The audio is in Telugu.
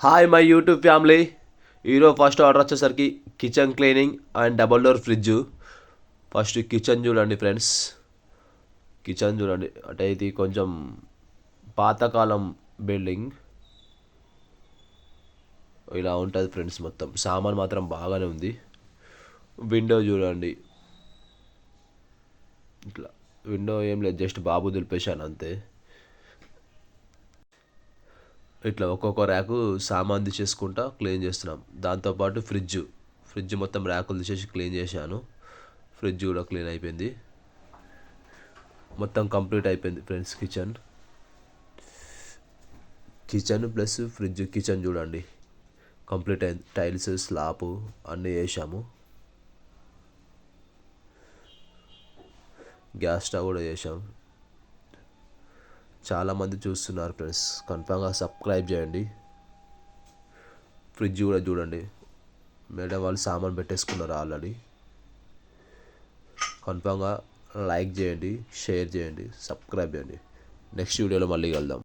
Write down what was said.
Hi my YouTube family. ఈరోజు ఫస్ట్ ఆర్డర్ వచ్చేసరికి kitchen cleaning and double door fridge. First kitchen చూడండి ఫ్రెండ్స్. కిచెన్ చూడండి, అంటే ఇది కొంచెం పాతకాలం బిల్డింగ్ ఇలా ఉంటుంది ఫ్రెండ్స్. మొత్తం సామాన్ మాత్రం బాగానే ఉంది. విండో చూడండి, ఇట్లా విండో ఏం లేదు, జస్ట్ బాబు దులిపేశాను అంతే. ఇట్లా ఒక్కొక్క ర్యాకు సామాన్ తీసేసుకుంటా క్లీన్ చేస్తున్నాం. దాంతోపాటు ఫ్రిడ్జ్ మొత్తం ర్యాకులు తీసేసి క్లీన్ చేశాను. ఫ్రిడ్జ్ కూడా క్లీన్ అయిపోయింది, మొత్తం కంప్లీట్ అయిపోయింది friends. Kitchen plus fridge. Kitchen చూడండి కంప్లీట్ అయింది. టైల్స్, స్లాబ్ అన్నీ వేసాము. గ్యాస్ స్టవ్ కూడా వేసాము. చాలామంది చూస్తున్నారు ఫ్రెండ్స్, కన్ఫామ్గా సబ్స్క్రైబ్ చేయండి. ఫ్రిడ్జ్ కూడా చూడండి, మేడం వాళ్ళు సామాన్ పెట్టేసుకున్నారు ఆల్రెడీ. కన్ఫామ్గా లైక్ చేయండి, షేర్ చేయండి, సబ్స్క్రైబ్ చేయండి. నెక్స్ట్ వీడియోలో మళ్ళీ కలుద్దాం.